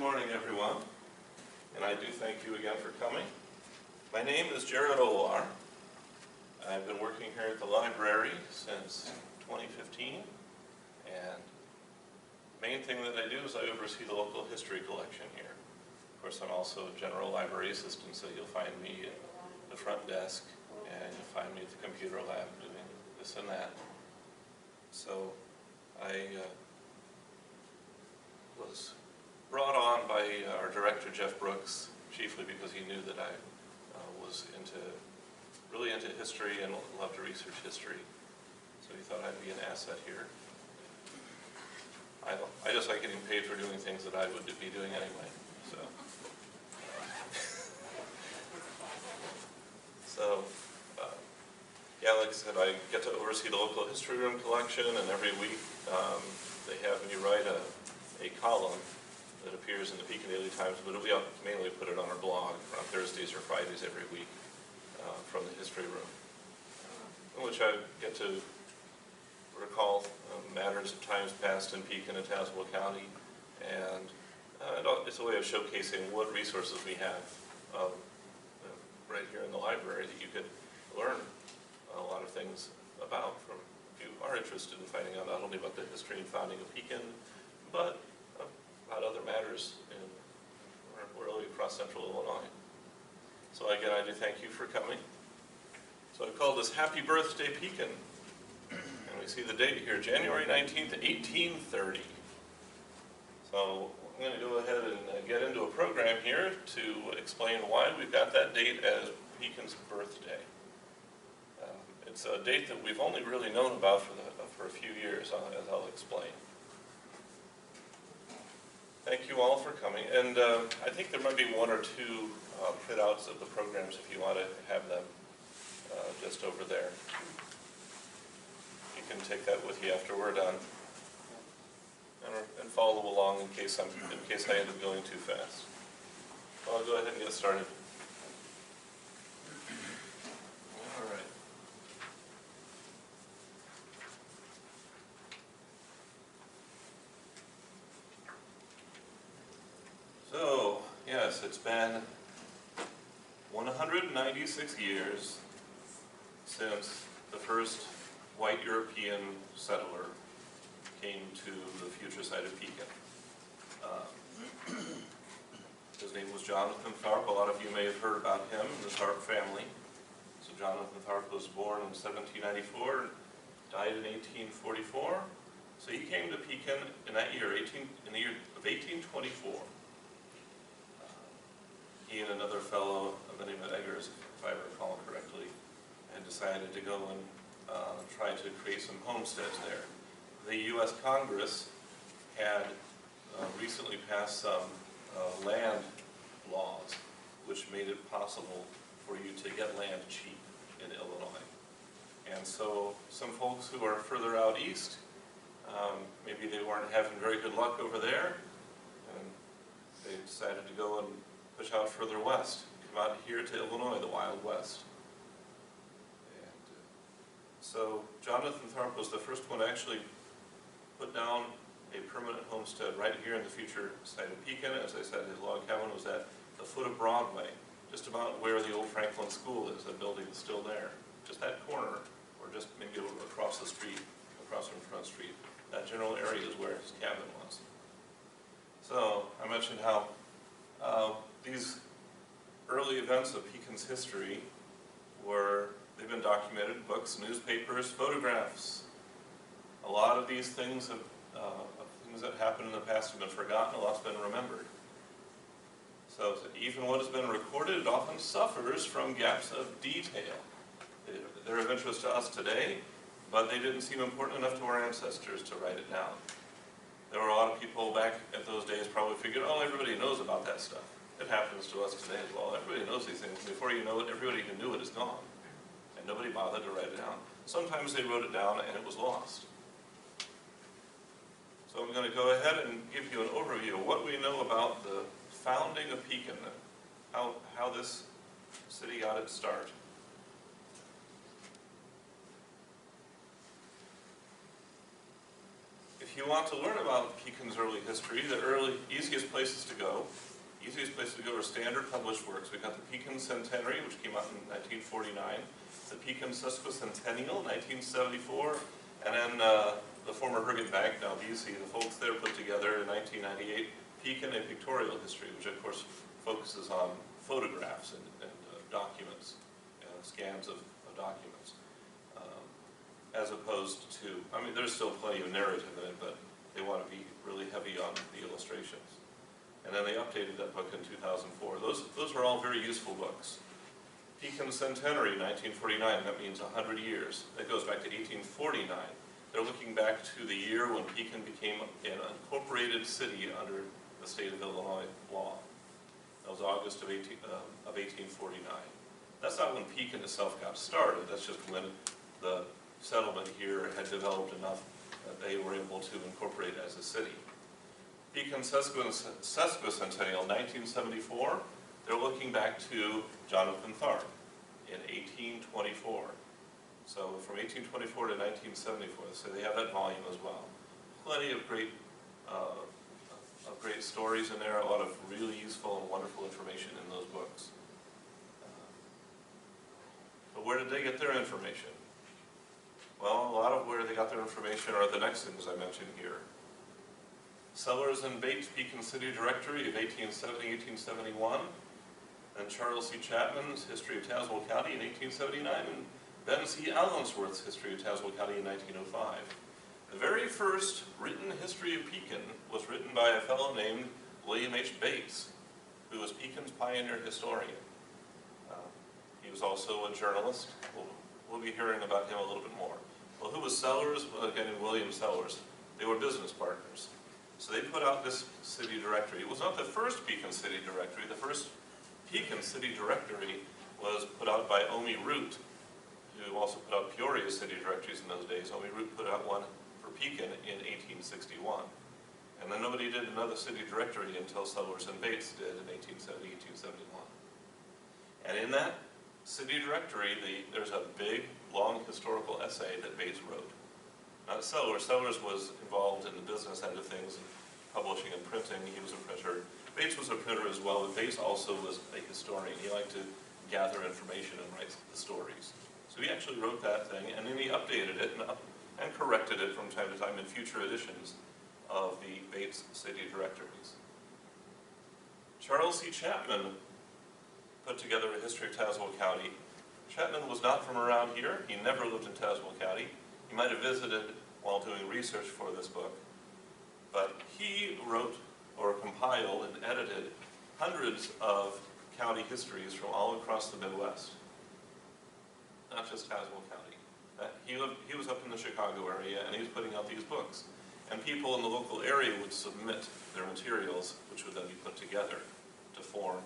morning, everyone, and I do thank you again for coming. My name is Jared Olar. I've been working here at the library since 2015, and the main thing that I do is I oversee the local history collection here. Of course, I'm also a general library assistant, so you'll find me at the front desk, and you'll find me at the computer lab doing this and that. So I was brought on by our director, Jeff Brooks, chiefly because he knew that I was really into history and loved to research history. So he thought I'd be an asset here. I just like getting paid for doing things that I would be doing anyway. Yeah, like I said, I get to oversee the local history room collection, and every week they have me write a column that appears in the Pekin Daily Times, but we mainly put it on our blog on Thursdays or Fridays every week from the history room, in which I get to recall matters of times past in Pekin and Tazewell County, and it's a way of showcasing what resources we have right here in the library that you could learn a lot of things about from, if you are interested in finding out not only about the history and founding of Pekin, but about other matters in really across central Illinois. So again, I do thank you for coming. So I call this Happy Birthday Pekin. And we see the date here, January 19th, 1830. So I'm going to go ahead and get into a program here to explain why we've got that date as Pekin's birthday. It's a date that we've only really known about for a few years, as I'll explain. Thank you all for coming, and I think there might be one or two printouts of the programs if you want to have them just over there. You can take that with you after we're done, and follow along in case I end up going too fast. Well, I'll go ahead and get started. So, yes, it's been 196 years since the first white European settler came to the future site of Pekin. His name was Jonathan Tharp. A lot of you may have heard about him, the Tharp family. So Jonathan Tharp was born in 1794, died in 1844. So he came to Pekin in that year, in the year of 1824. He and another fellow of the name of Eggers, if I recall correctly, had decided to go and try to create some homesteads there. The U.S. Congress had recently passed some land laws which made it possible for you to get land cheap in Illinois. And so some folks who are further out east, maybe they weren't having very good luck over there, and they decided to go and push out further west, come out here to Illinois, the Wild West. And so Jonathan Tharp was the first one to actually put down a permanent homestead right here in the future site of Pekin. As I said, his log cabin was at the foot of Broadway, just about where the old Franklin School is. That building is still there, just that corner, or just maybe across the street, across from Front Street. That general area is where his cabin was. So I mentioned how these early events of Pekin's history they've been documented in books, newspapers, photographs. A lot of these things things that happened in the past have been forgotten, a lot's been remembered. So even what has been recorded, it often suffers from gaps of detail. They're of interest to us today, but they didn't seem important enough to our ancestors to write it down. There were a lot of people back at those days probably figured, oh, everybody knows about that stuff. It happens to us today as well. Everybody knows these things. Before you know it, everybody who knew it is gone. And nobody bothered to write it down. Sometimes they wrote it down and it was lost. So I'm going to go ahead and give you an overview of what we know about the founding of Pekin, how this city got its start. if you want to learn about Pekin's early history, the easiest places to go are standard published works. We've got the Pekin Centenary, which came out in 1949, the Pekin Sesquicentennial, 1974, and then the former Herget Bank, now BC, the folks there put together in 1998, Pekin, A Pictorial History, which of course focuses on photographs and documents, and scans of documents, as opposed to, I mean, there's still plenty of narrative in it, but they want to be really heavy on the illustrations. And then they updated that book in 2004. Those are all very useful books. Pekin Centenary, 1949, that means 100 years. That goes back to 1849. They're looking back to the year when Pekin became an incorporated city under the state of Illinois law. That was August of 1849. That's not when Pekin itself got started. That's just when the settlement here had developed enough that they were able to incorporate as a city. Pekin Sesquicentennial, 1974, they're looking back to Jonathan Tharp in 1824. So from 1824 to 1974, so they have that volume as well. Plenty of great stories in there, a lot of really useful and wonderful information in those books. But where did they get their information? Well, a lot of where they got their information are the next things I mentioned here. Sellers and Bates Pekin City Directory of 1870-1871, and Charles C. Chapman's History of Tazewell County in 1879, and Ben C. Allensworth's History of Tazewell County in 1905. The very first written history of Pekin was written by a fellow named William H. Bates, who was Pekin's pioneer historian. He was also a journalist. We'll be hearing about him a little bit more. Well, who was Sellers? Well, again, William Sellers. They were business partners. So they put out this city directory. It was not the first Pekin City Directory. The first Pekin City Directory was put out by Omi Root, who also put out Peoria City Directories in those days. Omi Root put out one for Pekin in 1861. And then nobody did another city directory until Sellers and Bates did in 1870, 1871. And in that city directory, there's a big, long historical essay that Bates wrote. Not Sellers. Sellers was involved in the business end of things, publishing and printing. He was a printer. Bates was a printer as well, but Bates also was a historian. He liked to gather information and write the stories. So he actually wrote that thing, and then he updated it and corrected it from time to time in future editions of the Bates City Directories. Charles C. Chapman put together a history of Tazewell County. Chapman was not from around here. He never lived in Tazewell County. He might have visited while doing research for this book. But he wrote or compiled and edited hundreds of county histories from all across the Midwest. Not just Tazewell County. He was up in the Chicago area, and he was putting out these books. And people in the local area would submit their materials, which would then be put together to form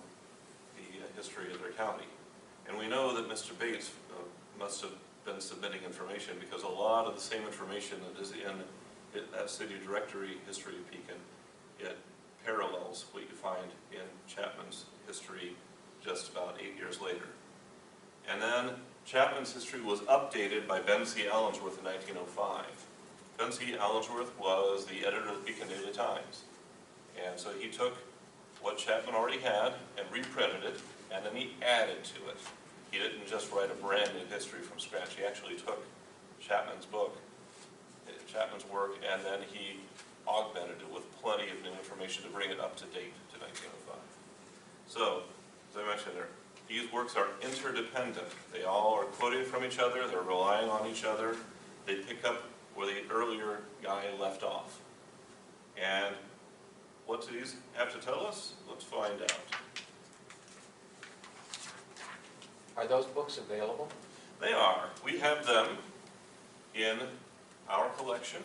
the history of their county. And we know that Mr. Bates must have been submitting information, because a lot of the same information that is in that city directory history of Pekin, it parallels what you find in Chapman's history just about 8 years later. And then Chapman's history was updated by Ben C. Allensworth in 1905. Ben C. Allensworth was the editor of the Pekin Daily Times. And so he took what Chapman already had and reprinted it, and then he added to it. He didn't just write a brand new history from scratch. He actually took Chapman's book, Chapman's work, and then he augmented it with plenty of new information to bring it up to date to 1905. So, as I mentioned there, these works are interdependent. They all are quoting from each other, they're relying on each other. They pick up where the earlier guy left off. And what do these have to tell us? Let's find out. Are those books available? They are. We have them in our collection.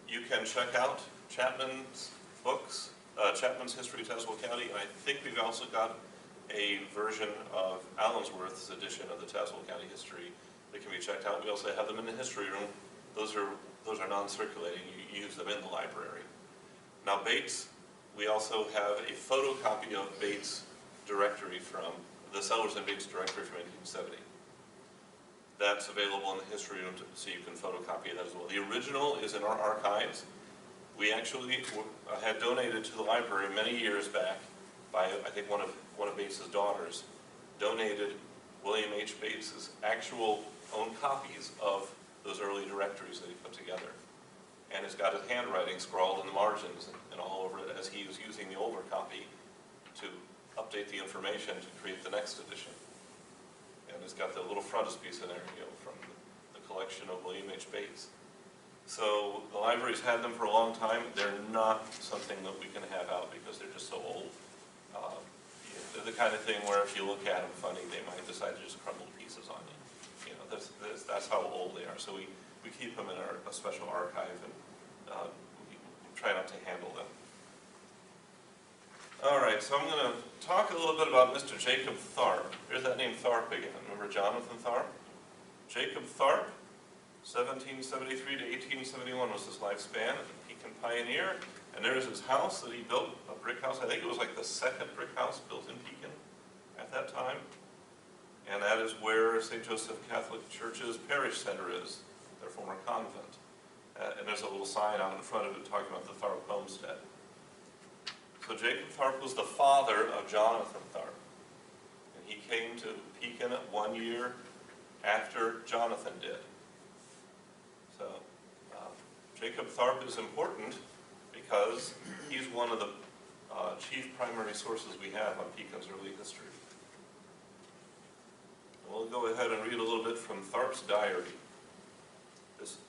You can check out Chapman's books, Chapman's History of Tazewell County, and I think we've also got a version of Allensworth's edition of the Tazewell County history that can be checked out. We also have them in the history room. Those are non-circulating. You use them in the library. Now Bates, we also have a photocopy of Bates' directory from the Sellers and Bates directory from 1870. That that's available in the history room, so you can photocopy that as well. The original is in our archives. We actually had donated to the library many years back by, I think, one of Bates's daughters, donated William H. Bates's actual own copies of those early directories that he put together. And it's got his handwriting scrawled in the margins and all over it as he was using the older copy to update the information to create the next edition. And it's got the little frontispiece in there, from the collection of William H. Bates. So the library's had them for a long time. They're not something that we can have out because they're just so old. They're the kind of thing where if you look at them funny, they might decide to just crumble pieces on you. That's how old they are. So we keep them in a special archive, and we try not to handle them. All right, so I'm going to talk a little bit about Mr. Jacob Tharp. Here's that name Tharp again. Remember Jonathan Tharp? Jacob Tharp, 1773 to 1871 was his lifespan, a Pekin pioneer. And there's his house that he built, a brick house. I think it was like the second brick house built in Pekin at that time. And that is where St. Joseph Catholic Church's parish center is, their former convent. And there's a little sign out in front of it talking about the Tharp homestead. So Jacob Tharp was the father of Jonathan Tharp. And he came to Pekin 1 year after Jonathan did. So Jacob Tharp is important because he's one of the chief primary sources we have on Pekin's early history. And we'll go ahead and read a little bit from Tharp's diary.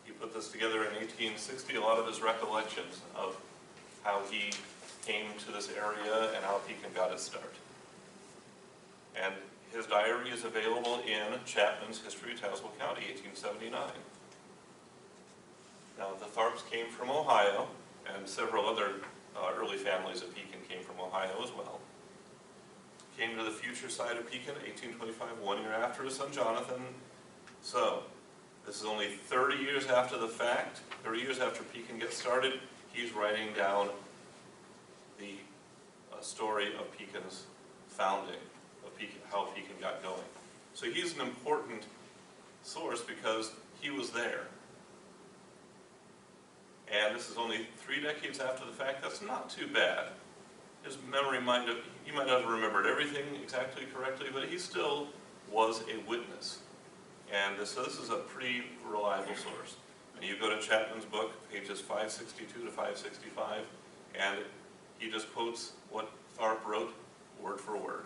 He put this together in 1860, a lot of his recollections of how he came to this area and how Pekin got its start. And his diary is available in Chapman's History of Tazewell County, 1879. Now, the Tharps came from Ohio, and several other early families of Pekin came from Ohio as well. Came to the future side of Pekin in 1825, 1 year after his son Jonathan. So, this is only 30 years after the fact, 30 years after Pekin gets started. He's writing down the story of Pekin's founding, of Pekin, how Pekin got going. So he's an important source because he was there. And this is only 3 decades after the fact. That's not too bad. His memory he might not have remembered everything exactly correctly, but he still was a witness. And so this is a pretty reliable source. And you go to Chapman's book, pages 562 to 565, and he just quotes what Tharp wrote word for word.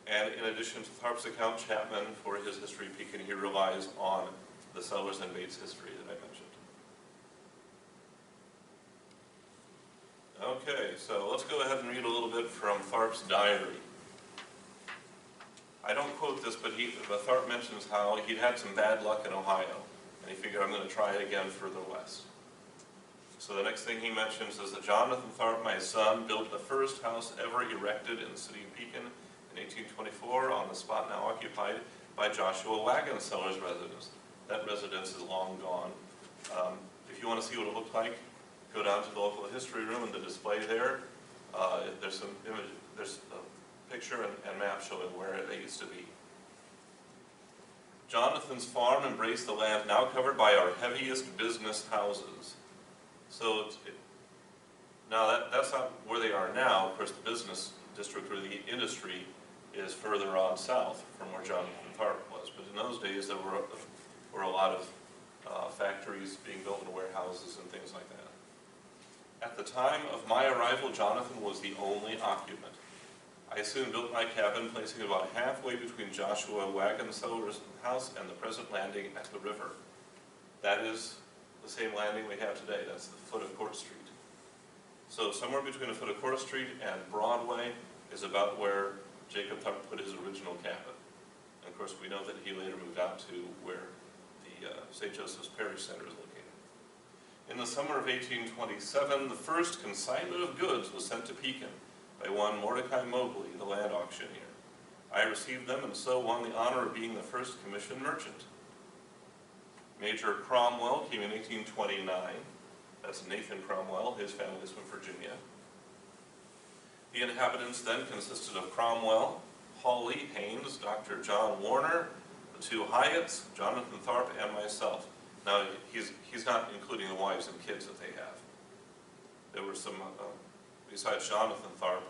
And in addition to Tharp's account, Chapman, for his history of Pekin, he relies on the Sellers and Bates history that I mentioned. Okay, so let's go ahead and read a little bit from Tharp's diary. I don't quote this, but Tharp mentions how he'd had some bad luck in Ohio, and he figured, I'm going to try it again further west. So the next thing he mentions is that Jonathan Tharp, my son, built the first house ever erected in the city of Pekin in 1824 on the spot now occupied by Joshua Wagon Seller's residence. That residence is long gone. If you want to see what it looked like, go down to the local history room and the display there. There's some image, there's a picture and map showing where they used to be. Jonathan's farm embraced the land now covered by our heaviest business houses. So now that's not where they are now. Of course, the business district or the industry is further on south from where Jonathan Tharp was. But in those days, there were a lot of factories being built and warehouses and things like that. At the time of my arrival, Jonathan was the only occupant. I soon built my cabin, placing it about halfway between Joshua Wagon Seller's house and the present landing at the river. That is the same landing we have today. That's the foot of Court Street. So somewhere between the foot of Court Street and Broadway is about where Jacob Tharp put his original cabin. And of course, we know that he later moved out to where the St. Joseph's Parish Center is located. In the summer of 1827, the first consignment of goods was sent to Pekin by one Mordecai Mobley, the land auctioneer. I received them and so won the honor of being the first commissioned merchant. Major Cromwell came in 1829. That's Nathan Cromwell. His family is from Virginia. The inhabitants then consisted of Cromwell, Hawley, Haynes, Dr. John Warner, the two Hyatts, Jonathan Tharp, and myself. Now, he's not including the wives and kids that they have. There were some, besides Jonathan Tharp,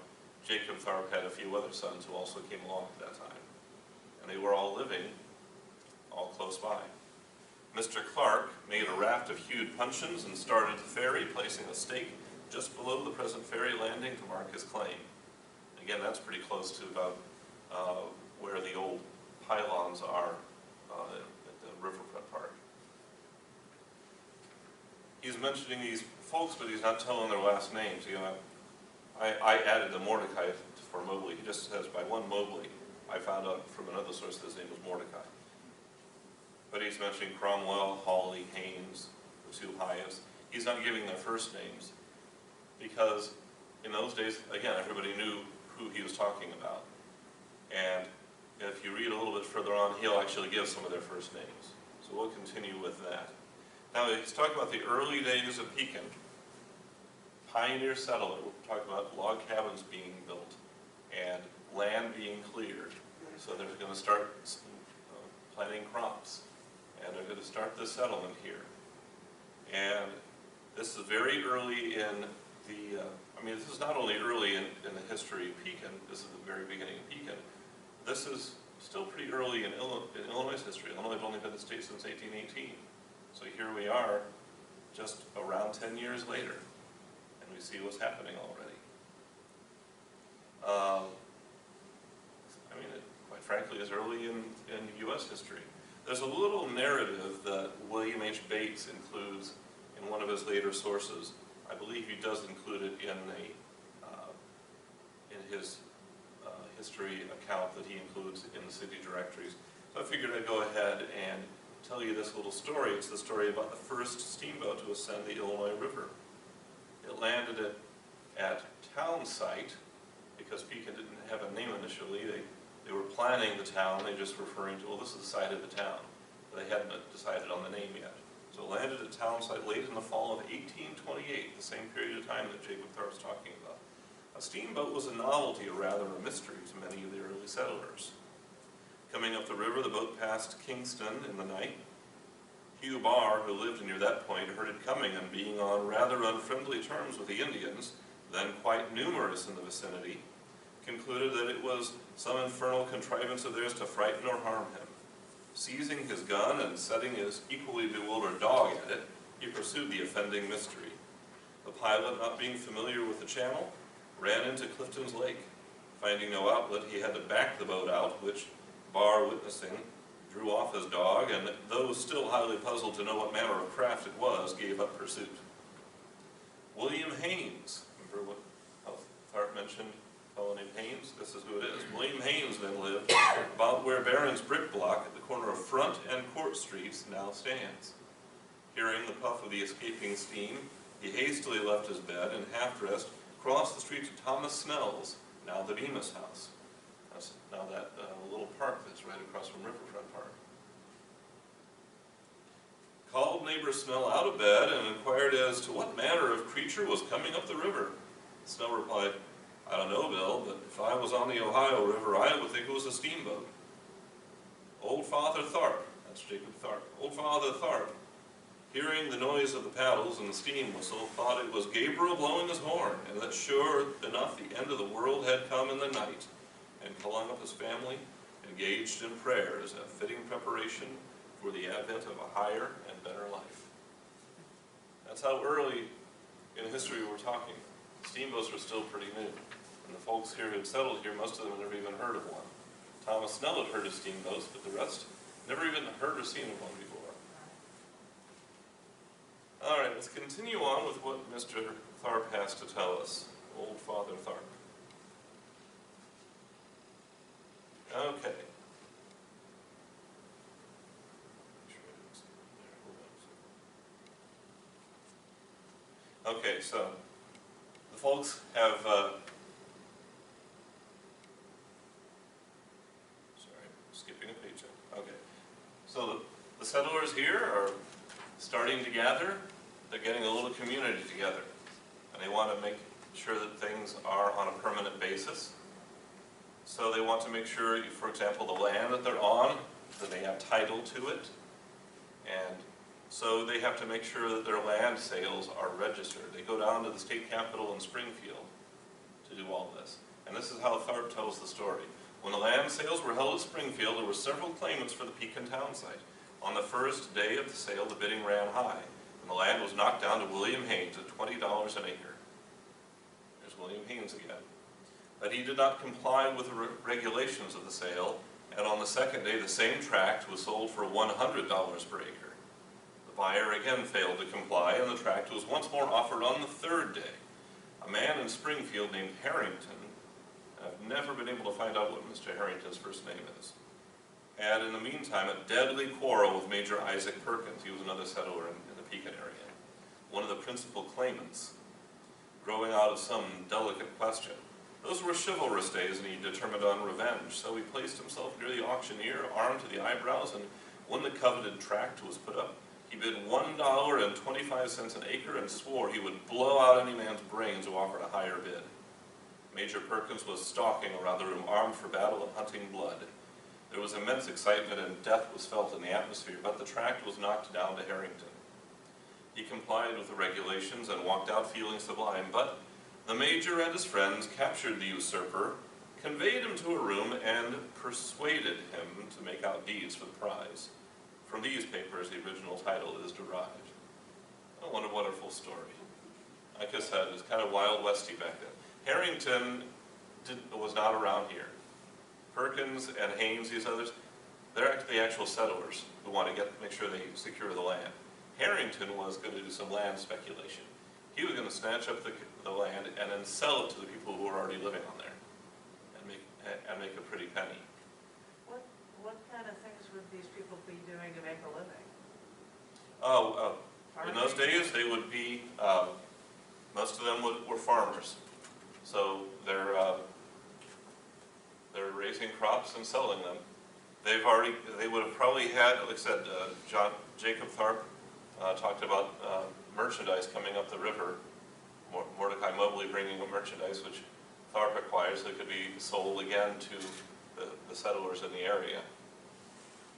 Jacob Tharp had a few other sons who also came along at that time. And they were all living all close by. Mr. Clark made a raft of hewed puncheons and started the ferry, placing a stake just below the present ferry landing to mark his claim. Again, that's pretty close to about where the old pylons are at the riverfront park. He's mentioning these folks, but he's not telling their last names. You know, I added the Mordecai for Mobley. He just says by one Mobley. I found out from another source that his name was Mordecai. But he's mentioning Cromwell, Hawley, Haynes, the two Hyatts. He's not giving their first names because in those days, again, everybody knew who he was talking about. And if you read a little bit further on, he'll actually give some of their first names. So we'll continue with that. Now he's talking about the early days of Pekin. Pioneer settlement. We'll talk about log cabins being built and land being cleared. So they're going to start planting crops. And they're going to start this settlement here. And this is very early in the, this is not only early in the history of Pekin, this is the very beginning of Pekin. This is still pretty early in Illinois' history. Illinois had only been the state since 1818. So here we are, just around 10 years later, and we see what's happening already. Quite frankly, as early in U.S. history. There's a little narrative that William H. Bates includes in one of his later sources. I believe he does include it in his history account that he includes in the city directories. So I figured I'd go ahead and tell you this little story. It's the story about the first steamboat to ascend the Illinois River. It landed at Town Site because Pekin didn't have a name initially. They were planning the town. They just referring to, well, this is the site of the town. But they hadn't decided on the name yet. So it landed at Town Site late in the fall of 1828, the same period of time that Jacob Tharp's talking about. A steamboat was a novelty, or rather a mystery, to many of the early settlers. Coming up the river, the boat passed Kingston in the night. Hugh Barr, who lived near that point, heard it coming, and being on rather unfriendly terms with the Indians, then quite numerous in the vicinity, concluded that it was some infernal contrivance of theirs to frighten or harm him. Seizing his gun and setting his equally bewildered dog at it, he pursued the offending mystery. The pilot, not being familiar with the channel, ran into Clifton's Lake. Finding no outlet, he had to back the boat out, which, Barr witnessing, drew off his dog, and though still highly puzzled to know what manner of craft it was, gave up pursuit. William Haynes, remember what Tharp mentioned, a fellow named Haynes? This is who it is. William Haynes then lived about where Barron's brick block at the corner of Front and Court Streets now stands. Hearing the puff of the escaping steam, he hastily left his bed and, half-dressed, crossed the street to Thomas Snell's, now the Bemis House. That's now that little park that's right across from Riverfront Park. Called neighbor Snell out of bed and inquired as to what manner of creature was coming up the river. Snell replied, "I don't know, Bill, but if I was on the Ohio River, I would think it was a steamboat." Old Father Tharp, that's Jacob Tharp, Old Father Tharp, hearing the noise of the paddles and the steam whistle, thought it was Gabriel blowing his horn, and that sure enough the end of the world had come in the night, and calling up his family, engaged in prayer as a fitting preparation for the advent of a higher and better life. That's how early in history we're talking. Steamboats were still pretty new, and the folks here who had settled here, most of them had never even heard of one. Thomas Snell had heard of steamboats, but the rest never even heard or seen of one before. All right, let's continue on with what Mr. Tharp has to tell us. Old Father Tharp. Okay. Okay, so the folks have, skipping a page. Okay, so the settlers here are starting to gather. They're getting a little community together, and they want to make sure that things are on a permanent basis. So they want to make sure, for example, the land that they're on, that they have title to it, and so they have to make sure that their land sales are registered. They go down to the state capitol in Springfield to do all this. And this is how Tharp tells the story. When the land sales were held at Springfield, there were several claimants for the Pekin town site. On the first day of the sale, the bidding ran high, and the land was knocked down to William Haynes at $20 an acre. There's William Haynes again. But he did not comply with the regulations of the sale, and on the second day, the same tract was sold for $100 per acre. The buyer again failed to comply, and the tract was once more offered on the third day. A man in Springfield named Harrington, I've never been able to find out what Mr. Harrington's first name is, had in the meantime a deadly quarrel with Major Isaac Perkins. He was another settler in the Pekin area, one of the principal claimants, growing out of some delicate question. Those were chivalrous days, and he determined on revenge, so he placed himself near the auctioneer, armed to the eyebrows, and when the coveted tract was put up, he bid $1.25 an acre and swore he would blow out any man's brains who offered a higher bid. Major Perkins was stalking around the room, armed for battle and hunting blood. There was immense excitement and death was felt in the atmosphere, but the tract was knocked down to Harrington. He complied with the regulations and walked out feeling sublime, but the Major and his friends captured the usurper, conveyed him to a room, and persuaded him to make out deeds for the prize. From these papers, the original title is derived. What a wonderful story. Like I said, it was kind of Wild Westy back then. Harrington was not around here. Perkins and Haynes, these others, they're the actual settlers who want to make sure they secure the land. Harrington was going to do some land speculation. He was going to snatch up the land and then sell it to the people who were already living on there and make a pretty penny. What kind of things would these people be doing to make a living? In those days, they would be, most of them were farmers. So they're raising crops and selling them. They would have probably had, like I said, Jacob Tharp talked about merchandise coming up the river. Mordecai Mobley bringing up merchandise which Tharp acquires that could be sold again to the settlers in the area.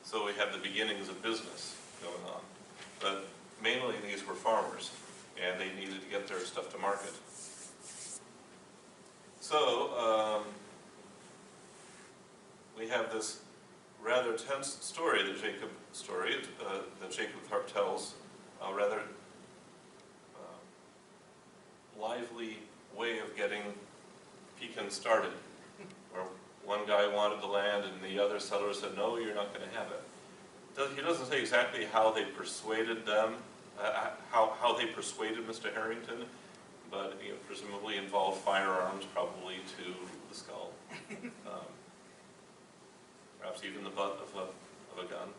So we have the beginnings of business going on. But mainly these were farmers, and they needed to get their stuff to market. So we have this rather tense story that Jacob Tharp tells, a rather lively way of getting Pekin started, where one guy wanted the land and the other settler said, no, you're not going to have it. He doesn't say exactly how they persuaded them, how they persuaded Mr. Harrington, but presumably involved firearms, probably to the skull, perhaps even the butt of a gun.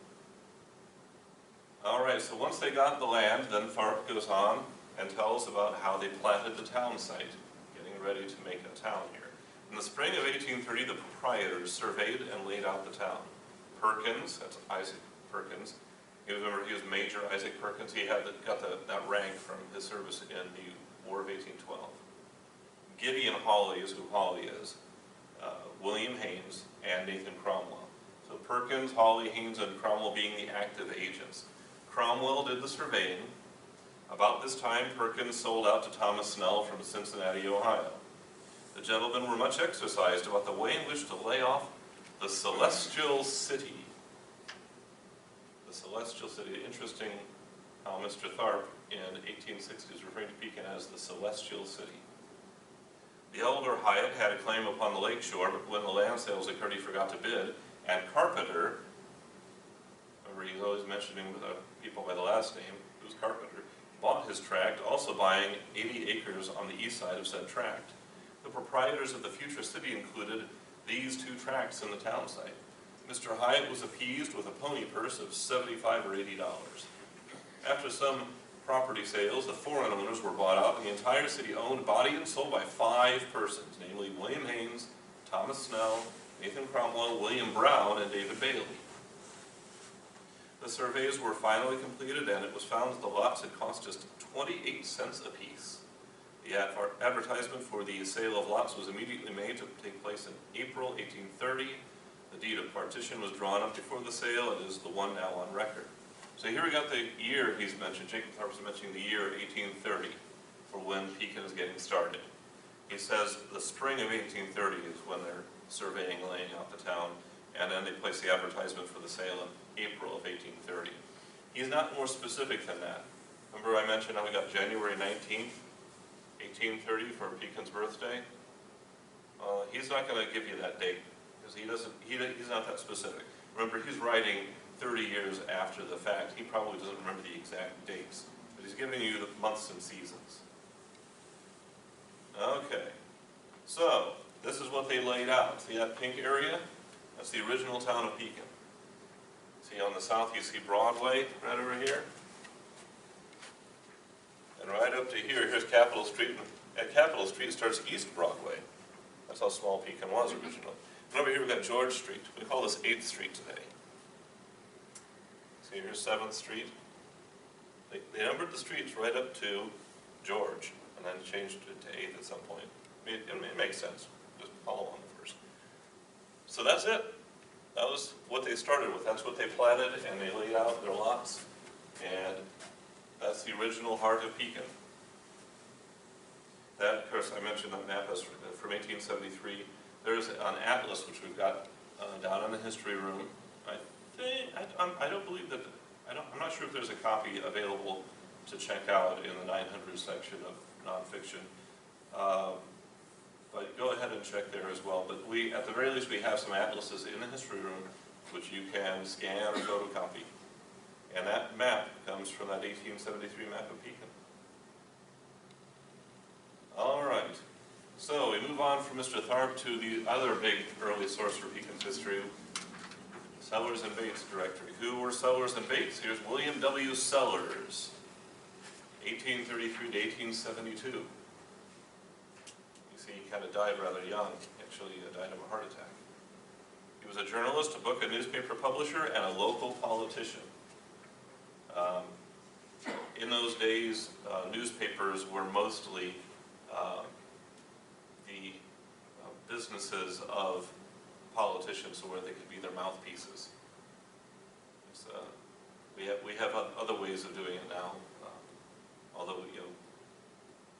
All right, so once they got the land, then Tharp goes on and tells about how they platted the town site, getting ready to make a town here. In the spring of 1830, the proprietors surveyed and laid out the town. Perkins, that's Isaac Perkins, he was Major Isaac Perkins. He got that rank from his service in the War of 1812. Gideon Hawley is who Hawley is, William Haynes, and Nathan Cromwell. So Perkins, Hawley, Haynes, and Cromwell being the active agents. Cromwell did the surveying. About this time, Perkins sold out to Thomas Snell from Cincinnati, Ohio. The gentlemen were much exercised about the way in which to lay off the Celestial City. The Celestial City. Interesting how Mr. Tharp in 1860 is referring to Pekin as the Celestial City. The elder Hyatt had a claim upon the lake shore, but when the land sales occurred, he forgot to bid, and Carpenter, remember he's always mentioning people by the last name, who was Carpenter, bought his tract, also buying 80 acres on the east side of said tract. The proprietors of the future city included these two tracts in the town site. Mr. Hyatt was appeased with a pony purse of $75 or $80. After some property sales, the foreign owners were bought out, and the entire city owned, body and sold by 5 persons, namely William Haynes, Thomas Snell, Nathan Cromwell, William Brown, and David Bailey. The surveys were finally completed, and it was found that the lots had cost just 28 cents apiece. The advertisement for the sale of lots was immediately made to take place in April 1830. The deed of partition was drawn up before the sale. It is the one now on record. So here we got the year he's mentioned. Jacob Thorpe's mentioning the year 1830 for when Pekin is getting started. He says the spring of 1830 is when they're surveying, laying out the town, and then they place the advertisement for the sale in April of 1830. He's not more specific than that. Remember I mentioned how we got January 19th, 1830 for Pekin's birthday? He's not going to give you that date, because he's not that specific. Remember, he's writing 30 years after the fact. He probably doesn't remember the exact dates, but he's giving you the months and seasons. Okay, so this is what they laid out. See that pink area? That's the original town of Pekin. See on the south you see Broadway right over here. And right up to here, here's Capitol Street. At Capitol Street starts East Broadway. That's how small Pekin was originally. And over here we've got George Street. We call this 8th Street today. See, here's 7th Street. They numbered the streets right up to George, and then changed it to 8th at some point. It makes sense. Just follow on the first. So that's it. That was what they started with. That's what they platted, and they laid out their lots. And that's the original heart of Pekin. That, of course, I mentioned that map is from 1873. There's an atlas which we've got down in the history room. I don't believe that. I'm not sure if there's a copy available to check out in the 900 section of nonfiction. But go ahead and check there as well. But we, at the very least, we have some atlases in the history room which you can scan or photocopy. And that map comes from that 1873 map of Pekin. All right. So we move on from Mr. Tharp to the other big early source for Pekin's history, Sellers and Bates directory. Who were Sellers and Bates? Here's William W. Sellers, 1833 to 1872. You see, he kind of died rather young. Actually, he died of a heart attack. He was a journalist, a book and newspaper publisher, and a local politician. In those days, newspapers were mostly the businesses of politicians, so where they could be their mouthpieces. We have other ways of doing it now, although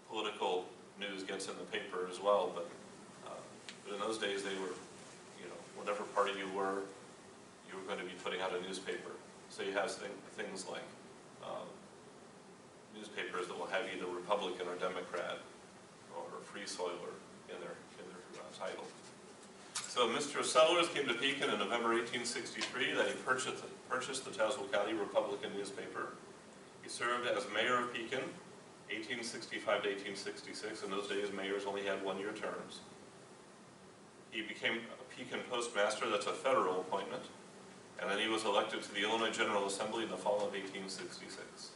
political news gets in the paper as well. But in those days, they were, whatever party you were going to be putting out a newspaper. So you have things like newspapers that will have either Republican or Democrat or Free Soiler in their title. So Mr. Sellers came to Pekin in November 1863. That he purchased the Tazewell County Republican newspaper. He served as mayor of Pekin, 1865 to 1866. In those days, mayors only had one-year terms. He became a Pekin postmaster. That's a federal appointment. And then he was elected to the Illinois General Assembly in the fall of 1866.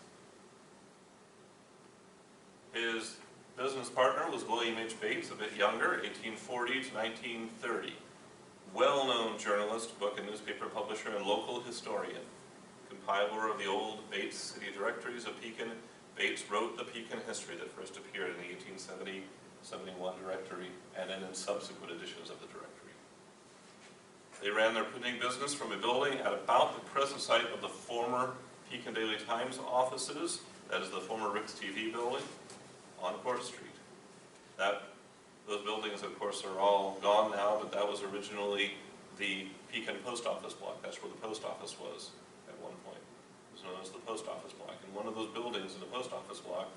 His business partner was William H. Bates, a bit younger, 1840 to 1930. Well-known journalist, book and newspaper publisher, and local historian. Compiler of the old Bates city directories of Pekin, Bates wrote the Pekin history that first appeared in the 1870-71 directory and then in subsequent editions of the directory. They ran their printing business from a building at about the present site of the former Pekin Daily Times offices. That is the former Rick's TV building on Court Street. Those buildings, of course, are all gone now, but that was originally the Pekin post office block. That's where the post office was at one point. It was known as the post office block. And one of those buildings in the post office block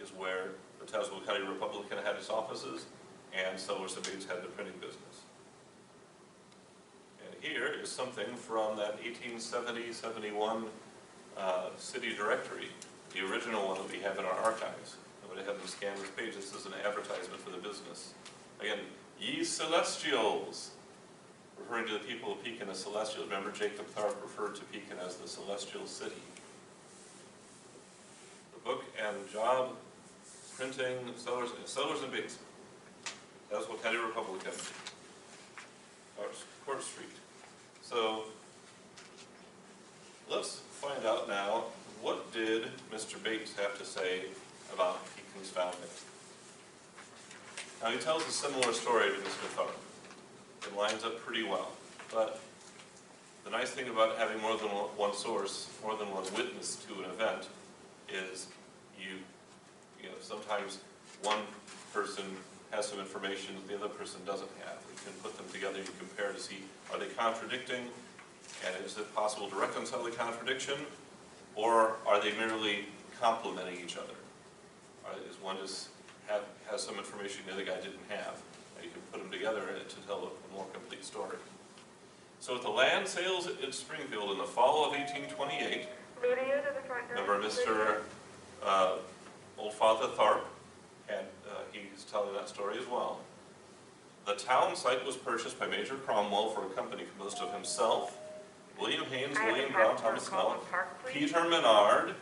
is where the Tazewell County Republican had its offices and Sellers and Bates had the printing business. And here is something from that 1870-71 city directory, the original one that we have in our archives. I went ahead and scanned this page. This is an advertisement for the business. Again, ye Celestials, referring to the people of Pekin as Celestials. Remember, Jacob Tharp referred to Pekin as the Celestial City. The book and job printing Sellers and Bates. Tazewell County Republican, Court Street. So let's find out now, what did Mr. Bates have to say about Pekin's founding? Now he tells a similar story to Mr. Thorpe. It lines up pretty well. But the nice thing about having more than one source, more than one witness to an event, is you know, sometimes one person has some information that the other person doesn't have. You can put them together, you compare to see, are they contradicting, and is it possible to reconcile the contradiction, or are they merely complementing each other? Is one just has some information the other guy didn't have, and you can put them together to tell a more complete story. So at the land sales in Springfield in the fall of 1828, remember Mr. Old Father Tharp, and he's telling that story as well. The town site was purchased by Major Cromwell for a company composed of himself, William Haynes, William Brown, Thomas Snell, Peter Menard,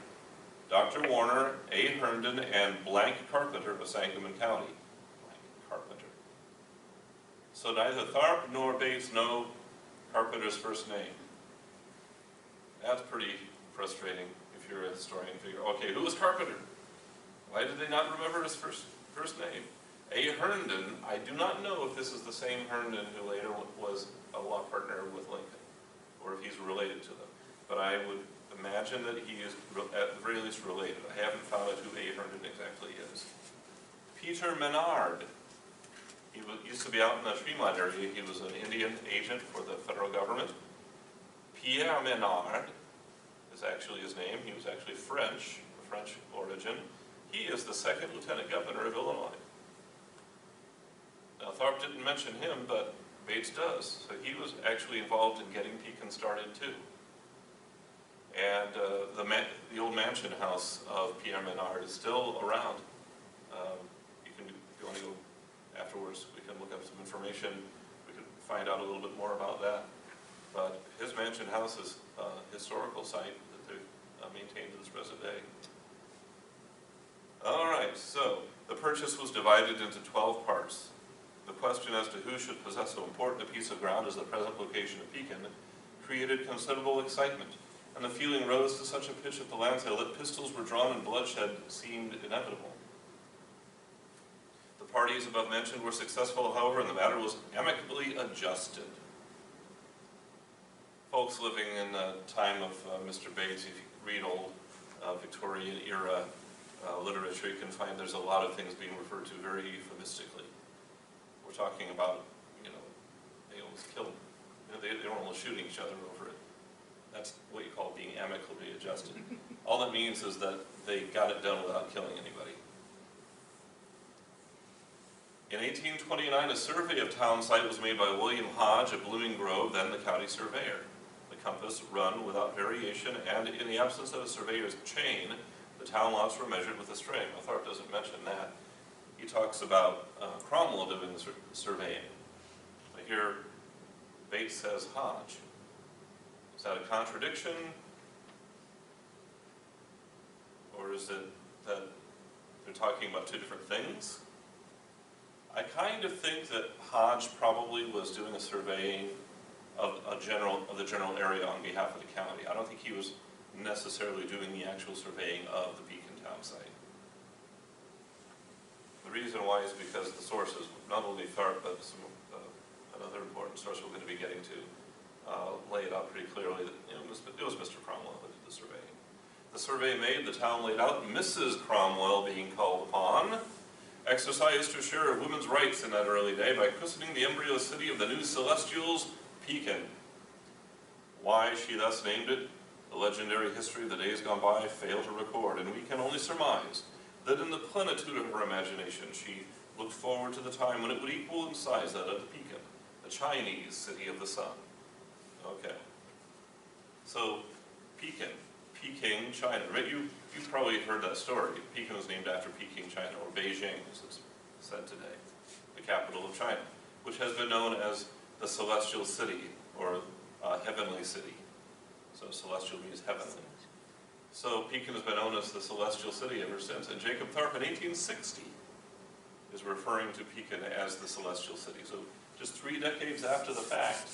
Dr. Warner, A. Herndon, and Blank Carpenter of Sangamon County. Blank Carpenter. So neither Tharp nor Bates know Carpenter's first name. That's pretty frustrating if you're a historian. Figure, okay, who was Carpenter? Why did they not remember his first name? A. Herndon, I do not know if this is the same Herndon who later was a law partner with Lincoln, or if he's related to them. But I would imagine that he is at the very least related. I haven't found out who A. Herndon exactly is. Peter Menard. He used to be out in the Tremont area. He was an Indian agent for the federal government. Pierre Menard is actually his name. He was actually French, of French origin. He is the second lieutenant governor of Illinois. Now, Thorpe didn't mention him, but Bates does. So he was actually involved in getting Pekin started too. And the old mansion house of Pierre Menard is still around. If you want to go afterwards, we can look up some information. We can find out a little bit more about that. But his mansion house is a historical site that they've maintained to this present day. All right, so the purchase was divided into 12 parts. The question as to who should possess so important a piece of ground as the present location of Pekin created considerable excitement, and the feeling rose to such a pitch at the land sale that pistols were drawn and bloodshed seemed inevitable. The parties above mentioned were successful, however, and the matter was amicably adjusted. Folks living in the time of Mr. Bates, if you read old Victorian era literature, you can find there's a lot of things being referred to very euphemistically. We're talking about, you know, they almost killed, you know, they were almost shooting each other over it. That's what you call being amicably adjusted. All that means is that they got it done without killing anybody. In 1829, a survey of town site was made by William Hodge of Blooming Grove, then the county surveyor. The compass run without variation, and in the absence of a surveyor's chain, the town lots were measured with a string. Well, Thorpe doesn't mention that. He talks about Cromwell doing the surveying. But here, Bates says Hodge. Is that a contradiction? Or is it that they're talking about two different things? I kind of think that Hodge probably was doing a surveying of the general area on behalf of the county. I don't think he was necessarily doing the actual surveying of the Pekin town site. The reason why is because the sources, not only Tharp, but another important source we're going to be getting to, lay it out pretty clearly that it was Mr. Cromwell who did the surveying. The survey made, the town laid out, Mrs. Cromwell being called upon, exercised her share of women's rights in that early day by christening the embryo city of the new Celestials, Pekin. Why she thus named it, the legendary history of the days gone by fail to record, and we can only surmise that in the plenitude of her imagination she looked forward to the time when it would equal in size that of Pekin, the Chinese city of the sun. Okay. So, Pekin, China, right? You've probably heard that story. Pekin was named after Peking, China, or Beijing, as it's said today, the capital of China, which has been known as the Celestial City, or Heavenly City. So celestial means heavenly. So Pekin has been known as the Celestial City ever since, and Jacob Thorpe in 1860 is referring to Pekin as the Celestial City. So just 3 decades after the fact,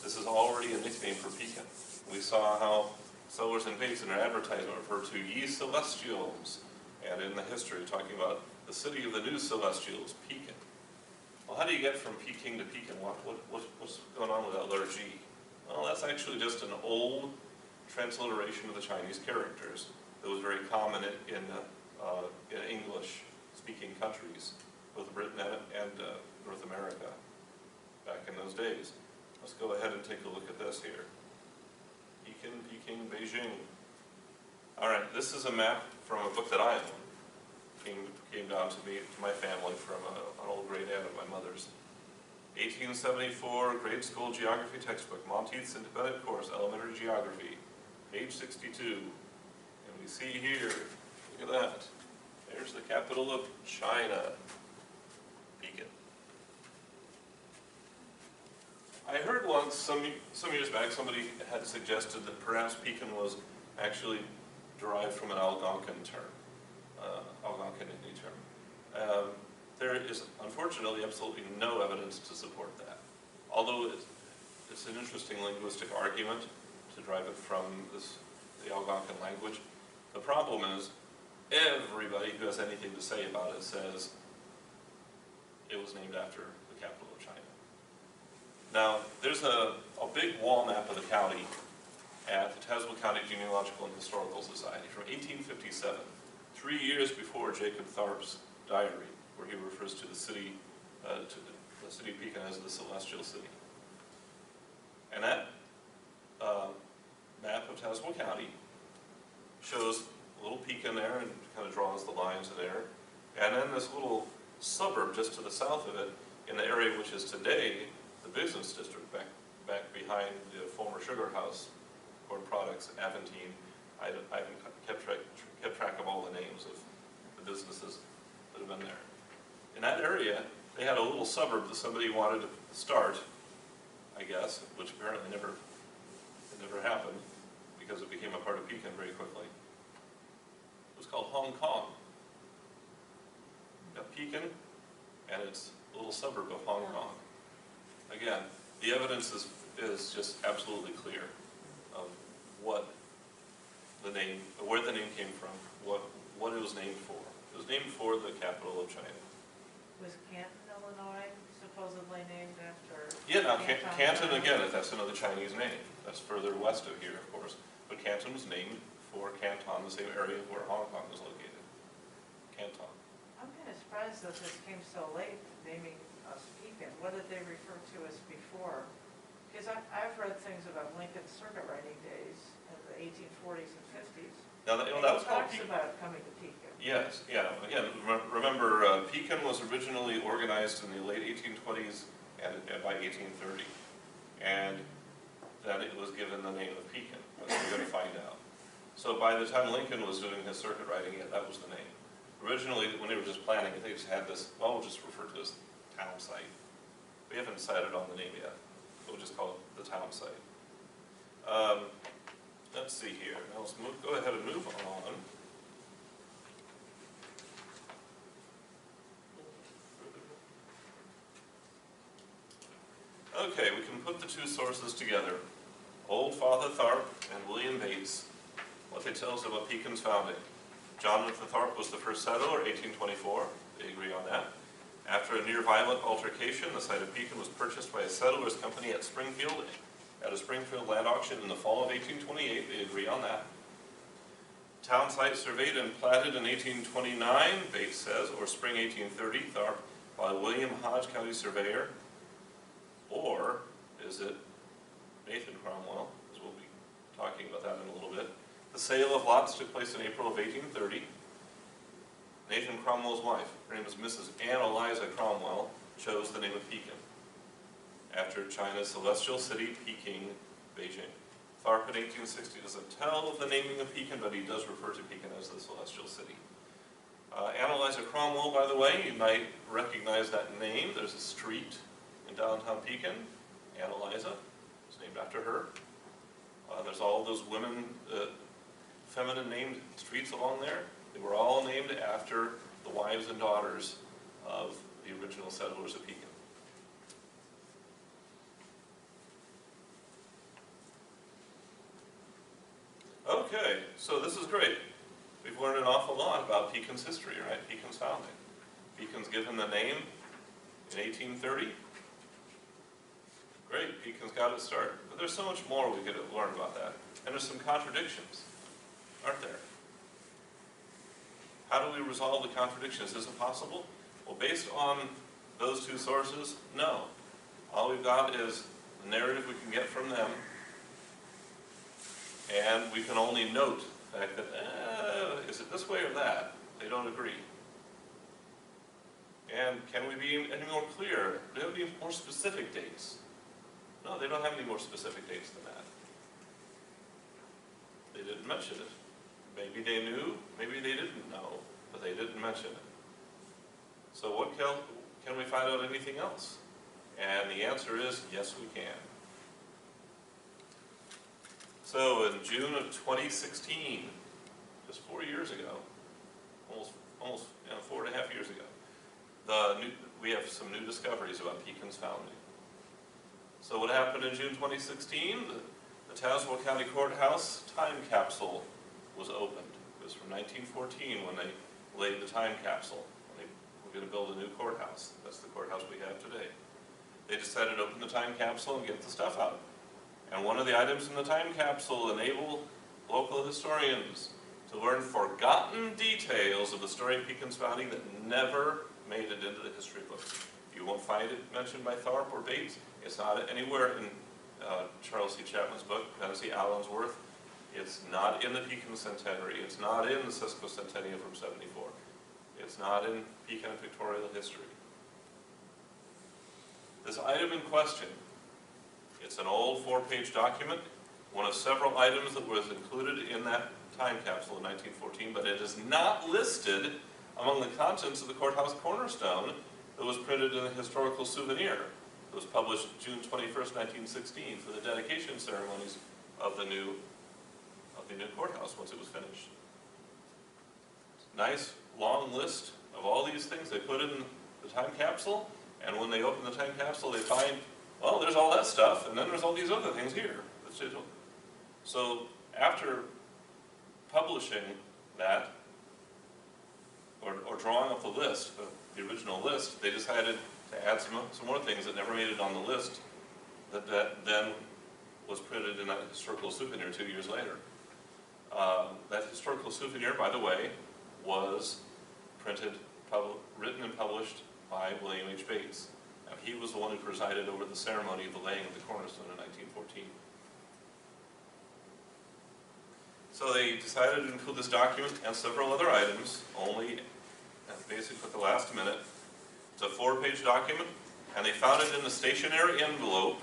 this is already a nickname for Pekin. We saw how Sellers and Bates in their advertisement refer to ye Celestials, and in the history talking about the city of the new Celestials, Pekin. Well, how do you get from Peking to Pekin? What's going on with that letter G? Well, that's actually just an old transliteration of the Chinese characters that was very common in English-speaking countries, both Britain and North America, back in those days. Let's go ahead and take a look at this here. Pekin, Peking, Beijing. All right, this is a map from a book that I own. Came down to me, to my family, from an old great aunt of my mother's. 1874 grade school geography textbook, Monteith's independent course, elementary geography, page 62. And we see here, look at that. There's the capital of China, Pekin. I heard once, some years back, somebody had suggested that perhaps Pekin was actually derived from an Algonquin term, Algonquin Indian term. There is, unfortunately, absolutely no evidence to support that. Although it's an interesting linguistic argument to drive it from the Algonquin language. The problem is, everybody who has anything to say about it says it was named after the capital of China. Now, there's a big wall map of the county at the Tazewell County Genealogical and Historical Society from 1857, 3 years before Jacob Tharp's diary, where he refers to the city of Pekin as the Celestial City. And that map of Tazewell County shows a little Pekin there and kind of draws the lines there. And then this little suburb just to the south of it, in the area which is today the business district, back behind the former sugar house, Corn Products, Aventine. I haven't kept track of all the names of the businesses that have been there. In that area, they had a little suburb that somebody wanted to start, I guess, which apparently never happened because it became a part of Pekin very quickly. It was called Hong Kong. You got Pekin and its little suburb of Hong Kong. Again, the evidence is just absolutely clear of where the name came from, what it was named for. It was named for the capital of China. Was Canton, Illinois supposedly named after? Yeah, now Canton, again, that's another Chinese name. That's further west of here, of course. But Canton was named for Canton, the same area where Hong Kong was located. Canton. I'm kind of surprised that this came so late, naming us Pekin. What did they refer to us before? Because I've read things about Lincoln's circuit riding days in the 1840s and 50s. Now, that was called Pekin. About coming to Pekin. Yes, yeah. Again, remember, Pekin was originally organized in the late 1820s and by 1830. And then it was given the name of Pekin, as we're going to find out. So by the time Lincoln was doing his circuit riding, yeah, that was the name. Originally, when they were just planning it, they just had this, well, we'll just refer to it as town site. We haven't decided on the name yet. We'll just call it the town site. Let's see here. Now let's go ahead and move on. Okay, we can put the two sources together. Old Father Tharp and William Bates, what they tell us about Pekin's founding. Jonathan Thorpe was the first settler, 1824. They agree on that. After a near-violent altercation, the site of Pekin was purchased by a settlers' company at Springfield, at a Springfield land auction in the fall of 1828. They agree on that. Town site surveyed and platted in 1829, Bates says, or spring 1830, Tharp, by William Hodge, county surveyor. Or is it Nathan Cromwell, as we'll be talking about that in a little bit. The sale of lots took place in April of 1830. Nathan Cromwell's wife, her name was Mrs. Anne Eliza Cromwell, chose the name of Pekin, after China's celestial city, Peking, Beijing. Tharp in 1860 doesn't tell of the naming of Pekin, but he does refer to Pekin as the celestial city. Anne Eliza Cromwell, by the way, you might recognize that name. There's a street in downtown Pekin, Anne Eliza. It's named after her. There's all those women, feminine named streets along there. They were all named after the wives and daughters of the original settlers of Pekin. Okay, so this is great. We've learned an awful lot about Pekin's history, right? Pekin's founding. Pekin's given the name in 1830. Great, Pekin's got its start. But there's so much more we could learn about that. And there's some contradictions, aren't there? How do we resolve the contradictions? Is it possible? Well, based on those two sources, no. All we've got is the narrative we can get from them, and we can only note the fact that, is it this way or that? They don't agree. And can we be any more clear? Do they have any more specific dates? No, they don't have any more specific dates than that. They didn't mention it. Maybe they knew, maybe they didn't know, but they didn't mention it. So what can we find out anything else? And the answer is, yes, we can. So in June of 2016, just 4 years ago, almost 4.5 years ago, we have some new discoveries about Pekin's founding. So what happened in June 2016? The Tazewell County Courthouse time capsule was opened. It was from 1914 when they laid the time capsule. When they were going to build a new courthouse. That's the courthouse we have today. They decided to open the time capsule and get the stuff out. And one of the items in the time capsule enabled local historians to learn forgotten details of the story of Pekin's founding that never made it into the history books. You won't find it mentioned by Tharp or Bates. It's not anywhere in Charles C. Chapman's book, Tennessee Allensworth. It's not in the Pekin Centenary. It's not in the Sesquicentennial from 74. It's not in Pekin pictorial history. This item in question, it's an old 4-page document, one of several items that was included in that time capsule in 1914, but it is not listed among the contents of the courthouse cornerstone that was printed in a historical souvenir. It was published June 21st, 1916 for the dedication ceremonies of the new courthouse once it was finished. Nice long list of all these things they put in the time capsule, and when they open the time capsule they find, well, there's all that stuff, and then there's all these other things here. So after publishing that, or drawing up the list, the original list, they decided to add some more things that never made it on the list that then was printed in a historical souvenir 2 years later. That historical souvenir, by the way, was written and published by William H. Bates. And he was the one who presided over the ceremony of the laying of the cornerstone in 1914. So they decided to include this document and several other items, only basically at the last minute. It's a 4-page document, and they found it in the stationery envelope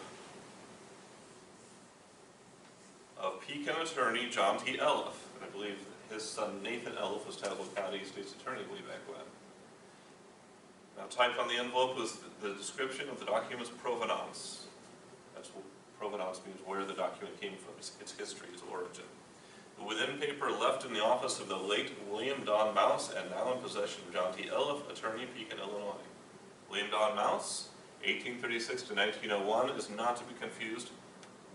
of Pekin attorney John T. Elliff. And I believe his son Nathan Elliff was Tazewell County State's attorney way back when. Now typed on the envelope was the description of the document's provenance. That's what provenance means, where the document came from, its history, its origin. The within paper left in the office of the late William Don Mouse and now in possession of John T. Elliff, attorney, Pekin, Illinois. William Don Mouse, 1836 to 1901, is not to be confused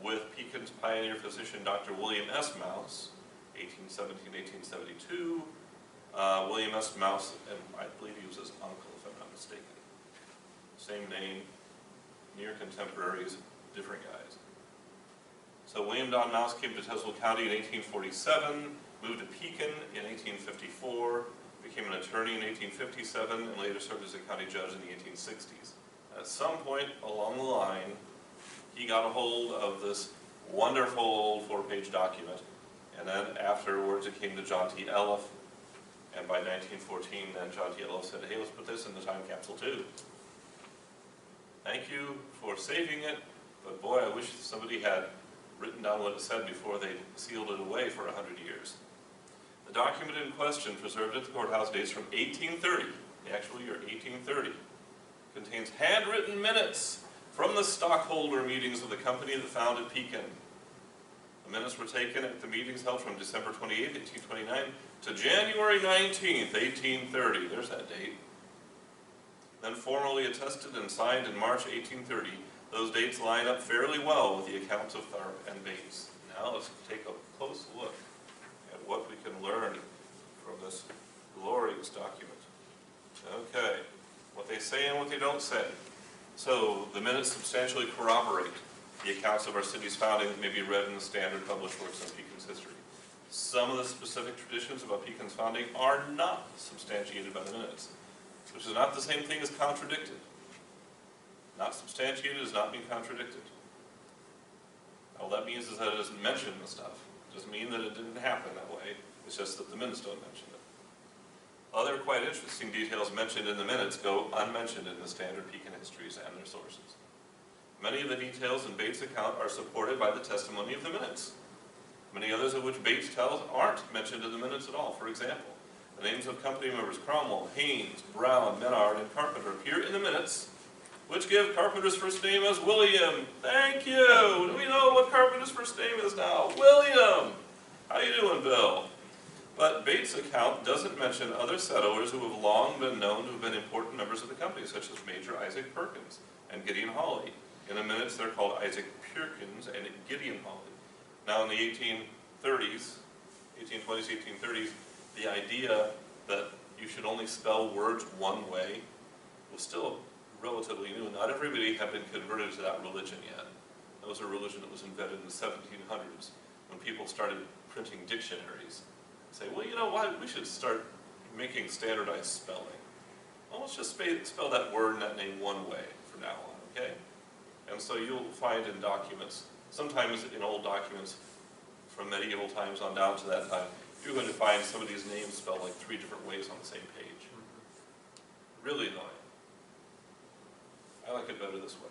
with Pekin's pioneer physician, Dr. William S. Mouse, 1817-1872. William S. Mouse, and I believe he was his uncle, if I'm not mistaken. Same name, near contemporaries, different guys. So William Don Mouse came to Tazewell County in 1847, moved to Pekin in 1854, became an attorney in 1857, and later served as a county judge in the 1860s. At some point along the line, he got a hold of this wonderful old 4-page document, and then afterwards it came to John T. Elliff, and by 1914 then John T. Elliff said, hey, let's put this in the time capsule too. Thank you for saving it, but boy, I wish somebody had written down what it said before they sealed it away for 100 years. The document in question, preserved at the courthouse, dates from 1830, the actual year 1830, contains handwritten minutes from the stockholder meetings of the company that founded Pekin. The minutes were taken at the meetings held from December 28, 1829 to January 19, 1830. There's that date. Then formally attested and signed in March 1830. Those dates line up fairly well with the accounts of Tharp and Bates. Now let's take a close look at what we can learn from this glorious document. Okay, what they say and what they don't say. So the minutes substantially corroborate the accounts of our city's founding that may be read in the standard published works on Pekin's history. Some of the specific traditions about Pekin's founding are not substantiated by the minutes, which is not the same thing as contradicted. Not substantiated does not mean contradicted. All that means is that it doesn't mention the stuff. It doesn't mean that it didn't happen that way. It's just that the minutes don't mention it. Other quite interesting details mentioned in the minutes go unmentioned in the standard Pekin histories and their sources. Many of the details in Bates' account are supported by the testimony of the minutes. Many others of which Bates tells aren't mentioned in the minutes at all. For example, the names of company members Cromwell, Haynes, Brown, Menard, and Carpenter appear in the minutes, which give Carpenter's first name as William. Thank you! Do we know what Carpenter's first name is now? William! How you doing, Bill? But Bates' account doesn't mention other settlers who have long been known to have been important members of the company, such as Major Isaac Perkins and Gideon Hawley. In the minutes, they're called Isaac Perkins and Gideon Hawley. Now, in the 1830s, 1820s, 1830s, the idea that you should only spell words one way was still relatively new. Not everybody had been converted to that religion yet. That was a religion that was invented in the 1700s when people started printing dictionaries. Say, well, you know what, we should start making standardized spelling. Well, let's just spell that word and that name one way from now on, okay? And so you'll find in documents, sometimes in old documents from medieval times on down to that time, you're going to find some of these names spelled like 3 different ways on the same page. Really annoying. I like it better this way.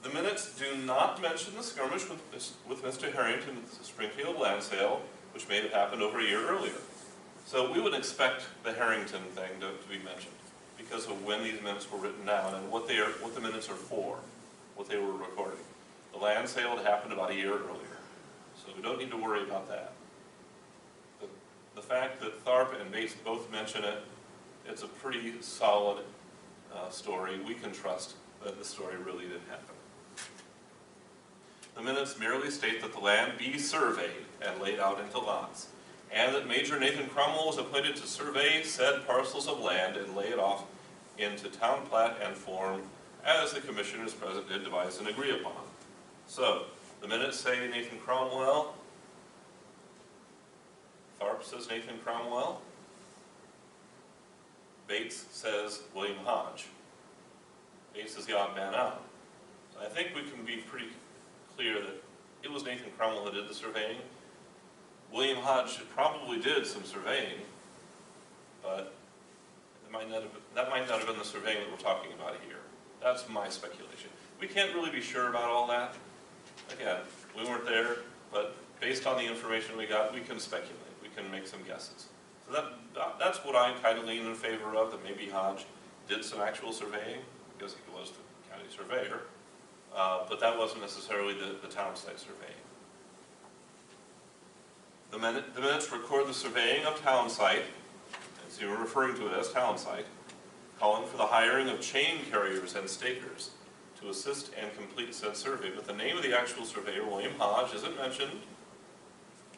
The minutes do not mention the skirmish with Mr. Harrington at the Springfield land sale, which may have happened over a year earlier. So we would expect the Harrington thing to be mentioned because of when these minutes were written down and what the minutes are for, what they were recording. The land sale had happened about a year earlier, so we don't need to worry about that. The fact that Tharp and Bates both mention it, it's a pretty solid story. We can trust that the story really did happen. The minutes merely state that the land be surveyed and laid out into lots, and that Major Nathan Cromwell was appointed to survey said parcels of land and lay it off into town plat and form as the commissioners present did devise and agree upon. So, the minutes say Nathan Cromwell. Tharp says Nathan Cromwell. Bates says William Hodge. Bates is the odd man out. So I think we can be pretty clear that it was Nathan Cromwell who did the surveying. William Hodge probably did some surveying, but that might not have been the surveying that we're talking about here. That's my speculation. We can't really be sure about all that. Again, we weren't there, but based on the information we got, we can speculate. We can make some guesses. So that's what I kind of lean in favor of, that maybe Hodge did some actual surveying, because he was the county surveyor, but that wasn't necessarily the town site surveying. The minutes record the surveying of town site, and so you're referring to it as town site, calling for the hiring of chain carriers and stakers to assist and complete said survey. But the name of the actual surveyor, William Hodge, isn't mentioned,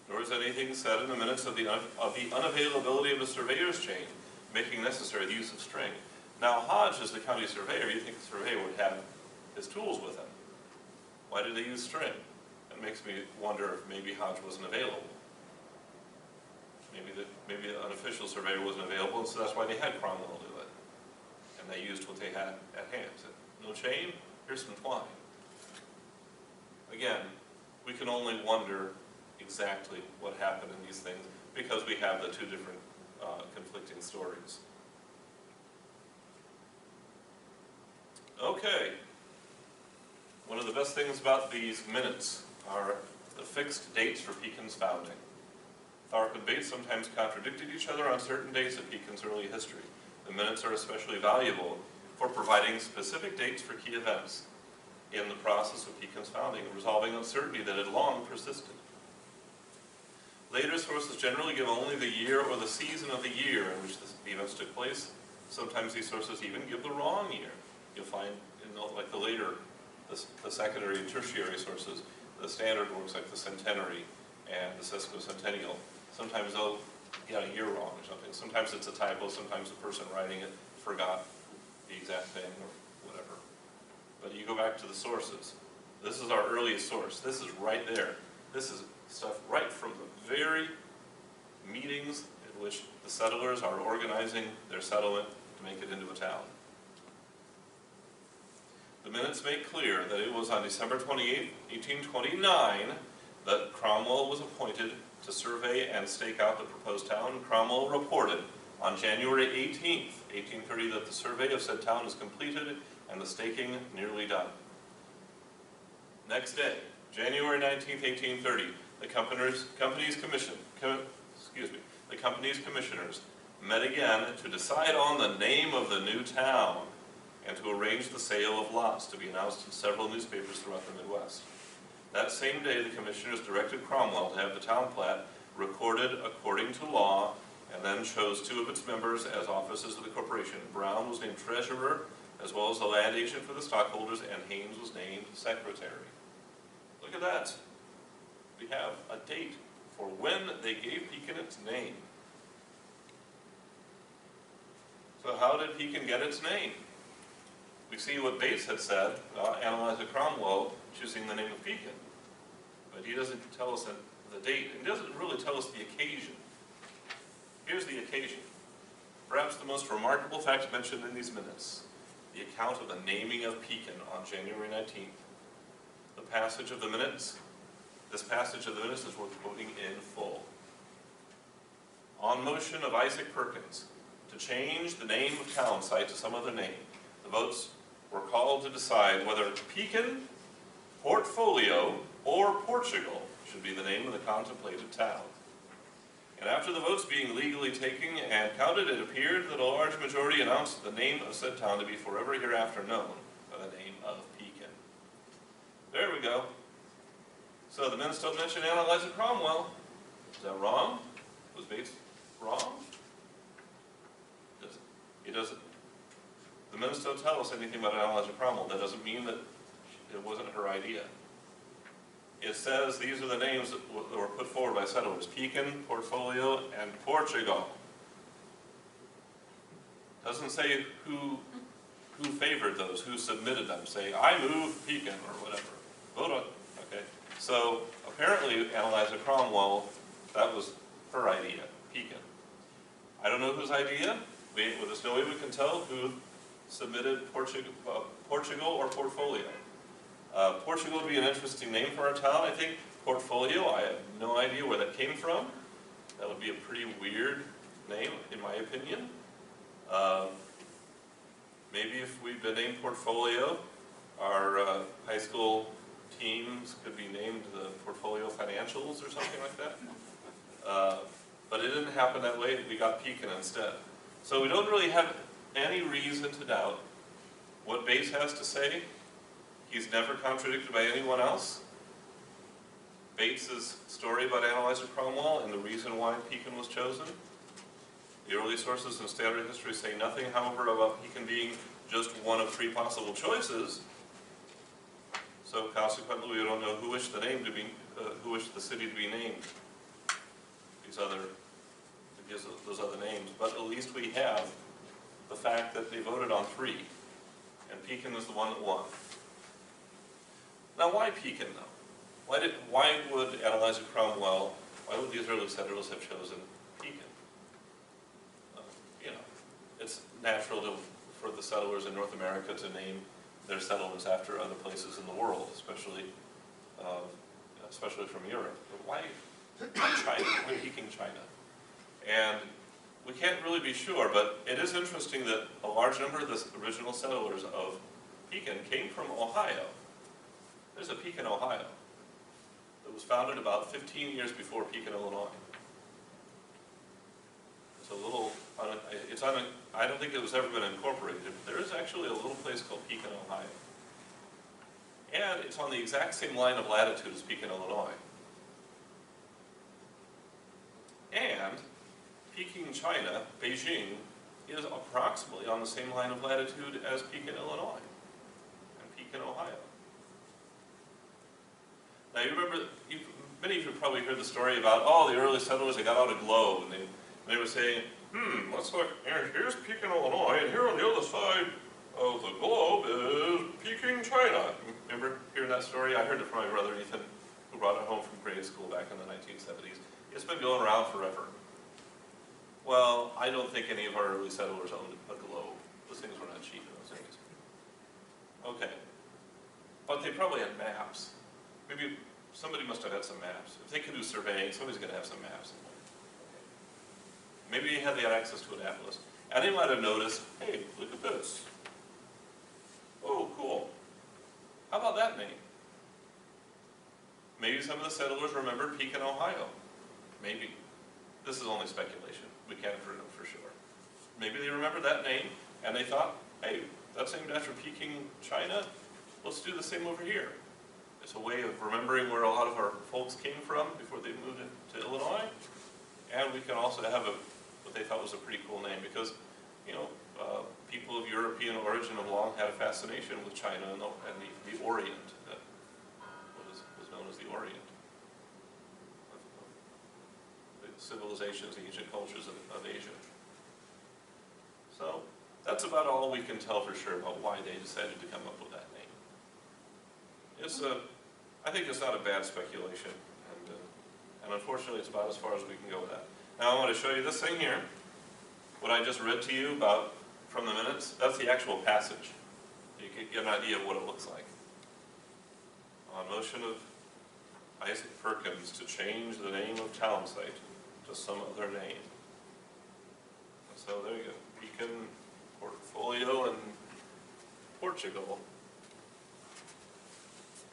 nor is anything said in the minutes of the unavailability of the surveyor's chain, making necessary the use of string. Now, Hodge is the county surveyor. You think the surveyor would have his tools with him. Why did they use string? It makes me wonder if maybe Hodge wasn't available. Maybe the unofficial surveyor wasn't available, and so that's why they had Cromwell do it. And they used what they had at hand. Said, no chain? Here's some twine. Again, we can only wonder exactly what happened in these things because we have the 2 different conflicting stories. Okay. One of the best things about these minutes are the fixed dates for Pekin's founding. Tharp and Bates sometimes contradicted each other on certain dates of Pekin's early history. The minutes are especially valuable for providing specific dates for key events in the process of Pekin's founding and resolving uncertainty that had long persisted. Later sources generally give only the year or the season of the year in which the events took place. Sometimes these sources even give the wrong year. You'll find in like the secondary and tertiary sources, the standard works like the centenary and the sesquicentennial. Sometimes they'll get a year wrong or something. Sometimes it's a typo, sometimes the person writing it forgot the exact thing or whatever. But you go back to the sources. This is our earliest source. This is right there. This is stuff right from the very meetings in which the settlers are organizing their settlement to make it into a town. The minutes make clear that it was on December 28, 1829, that Cromwell was appointed to survey and stake out the proposed town. Cromwell reported on January 18th, 1830, that the survey of said town is completed and the staking nearly done. Next day, January 19th, 1830, the company's commissioners met again to decide on the name of the new town and to arrange the sale of lots to be announced in several newspapers throughout the Midwest. That same day, the commissioners directed Cromwell to have the town plat recorded according to law, and then chose 2 of its members as officers of the corporation. Brown was named treasurer, as well as the land agent for the stockholders, and Haynes was named secretary. Look at that. We have a date for when they gave Pekin its name. So how did Pekin get its name? We see what Bates had said about Analyzer Cromwell choosing the name of Pekin. But he doesn't tell us the date, and doesn't really tell us the occasion. Here's the occasion. Perhaps the most remarkable fact mentioned in these minutes, the account of the naming of Pekin on January 19th. The passage of the minutes, this passage of the minutes is worth quoting in full. On motion of Isaac Perkins to change the name of town site to some other name, the votes were called to decide whether Pekin, Portfolio, or Portugal should be the name of the contemplated town. And after the votes being legally taken and counted, it appeared that a large majority announced the name of said town to be forever hereafter known by the name of Pekin. There we go. So the minutes don't mention Analyzer Cromwell. Is that wrong? Was Bates wrong? It doesn't. The minutes don't tell us anything about Analyzer Cromwell. That doesn't mean that it wasn't her idea. It says these are the names that were put forward by settlers: Pekin, Portfolio, and Portugal. Doesn't say who favored those, who submitted them. Say, I move Pekin, or whatever. Vote on. Okay. So apparently, Analyzer Cromwell, that was her idea, Pekin. I don't know whose idea. There's no way we can tell who submitted Portugal or Portfolio. Portugal would be an interesting name for our town, I think. Portfolio, I have no idea where that came from. That would be a pretty weird name, in my opinion. Maybe if we'd been named Portfolio, our high school teams could be named the Portfolio Financials or something like that. But it didn't happen that way. We got Pekin instead. So we don't really have any reason to doubt what Bates has to say. He's never contradicted by anyone else. Bates's story about Analyzer Cromwell and the reason why Pekin was chosen. The early sources in standard history say nothing, however, about Pekin being just one of 3 possible choices. So consequently, we don't know who wished the name to be, who wished the city to be named. Those other names, but at least we have the fact that they voted on 3, and Pekin was the one that won. Now, why Pekin, though? Why would Analyzer Cromwell? Why would these early settlers have chosen Pekin? It's natural for the settlers in North America to name their settlements after other places in the world, especially from Europe. But why China? Why Pekin, China? And we can't really be sure, but it is interesting that a large number of the original settlers of Pekin came from Ohio. There's a Pekin, Ohio, that was founded about 15 years before Pekin, Illinois. It's a little, I don't think it was ever been incorporated, but there is actually a little place called Pekin, Ohio. And it's on the exact same line of latitude as Pekin, Illinois. And Peking, China, Beijing, is approximately on the same line of latitude as Pekin, Illinois, and Pekin, Ohio. Now you remember, many of you probably heard the story about, the early settlers, they got out a globe, and they were saying, let's look, here's Pekin, Illinois, and here on the other side of the globe is Peking, China. Remember hearing that story? I heard it from my brother Ethan, who brought it home from grade school back in the 1970s. It's been going around forever. Well, I don't think any of our early settlers owned a globe. Those things were not cheap in those days. Okay. But they probably had maps. Maybe somebody must have had some maps. If they can do surveying, somebody's going to have some maps somewhere. Maybe they had access to an atlas. And they might have noticed, hey, look at this. Oh, cool. How about that name? Maybe some of the settlers remembered Pekin, Ohio. Maybe. This is only speculation. We can't know for sure. Maybe they remembered that name, and they thought, hey, that's named after Peking, China. Let's do the same over here. It's a way of remembering where a lot of our folks came from before they moved to Illinois. And we can also have what they thought was a pretty cool name because, you know, people of European origin have long had a fascination with China and the Orient, what was known as the Orient. The civilizations, the ancient cultures of Asia. So that's about all we can tell for sure about why they decided to come up with that name. I think it's not a bad speculation, and unfortunately it's about as far as we can go with that. Now I want to show you this thing here. What I just read to you about from the minutes, that's the actual passage. You can get an idea of what it looks like. On motion of Isaac Perkins to change the name of town site to some other name. So there you go, Pekin, Portfolio, and Portugal.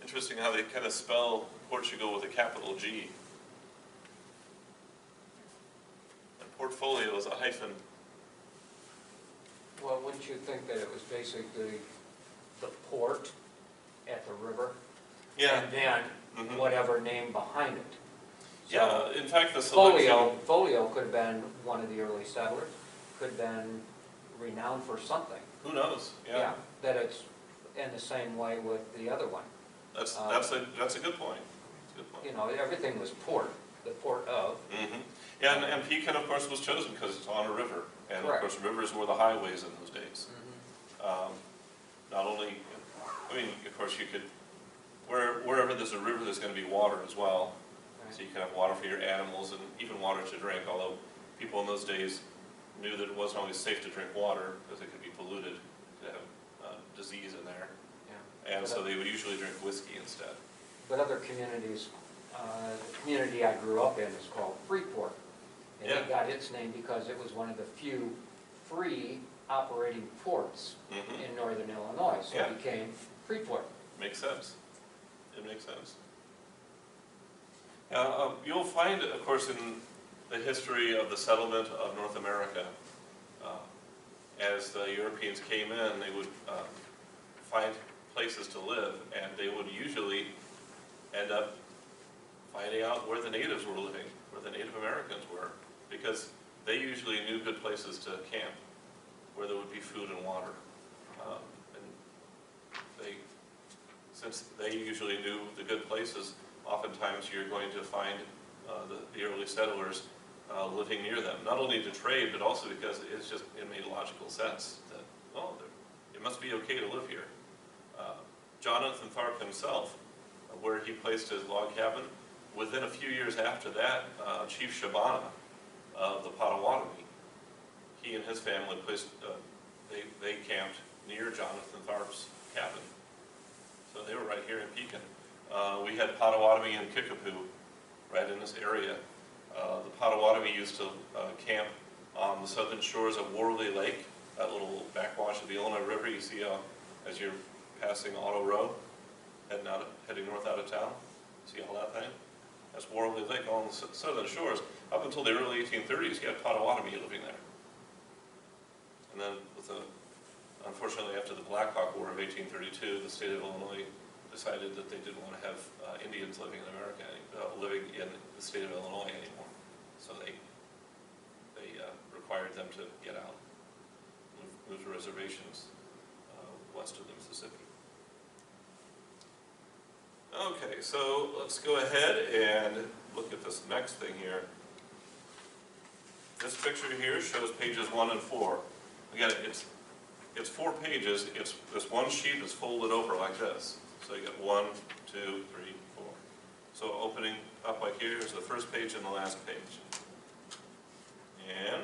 Interesting how they kind of spell Portugal with a capital G. And Portfolio is a hyphen. Well, wouldn't you think that it was basically the port at the river? Yeah. And then whatever name behind it. So Yeah, in fact the selection... Folio could have been one of the early settlers, could have been renowned for something. Who knows? Yeah. That it's in the same way with the other one. That's a good point. That's a good point. You know, everything was port, the port of. Yeah, and Pekin, of course, was chosen because it's on a river. And Correct. Of course, rivers were the highways in those days. Not only, I mean, of course, you could, wherever there's a river, there's going to be water as well. Right. So you can have water for your animals and even water to drink, although people in those days knew that it wasn't always safe to drink water because it could be polluted, to have disease in there. Yeah. And so they would usually drink whiskey instead. But other communities, the community I grew up in is called Freeport. And it got its name because it was one of the few free operating ports in northern Illinois, so it became Freeport. Makes sense. It makes sense. You'll find, of course, in the history of the settlement of North America, as the Europeans came in, they would find places to live, and they would usually end up finding out where the natives were living, where the Native Americans were, because they usually knew good places to camp, where there would be food and water. Since they usually knew the good places, oftentimes you're going to find the early settlers living near them, not only to trade, but also because it made logical sense that, oh, it must be okay to live here. Jonathan Tharp himself, where he placed his log cabin, within a few years after that, Chief Shabana of the Potawatomi, he and his family placed, they camped near Jonathan Tharp's cabin. So they were right here in Pekin. We had Potawatomi and Kickapoo right in this area. The Potawatomi used to camp on the southern shores of Worley Lake, that little backwash of the Illinois River. You see as you're passing Auto Row, heading north out of town. See all that thing? That's Worley Lake on the southern shores. Up until the early 1830s, you had Potawatomi living there. And then, unfortunately, after the Black Hawk War of 1832, the state of Illinois decided that they didn't want to have Indians living in America, living in the state of Illinois anymore. So they required them to get out, move to reservations west of the Mississippi. Okay, so let's go ahead and look at this next thing here. This picture here shows pages 1 and 4. Again, it's 4 pages, this one sheet is folded over like this. So you get 1, 2, 3, 4. So opening up like here is the first page and the last page. And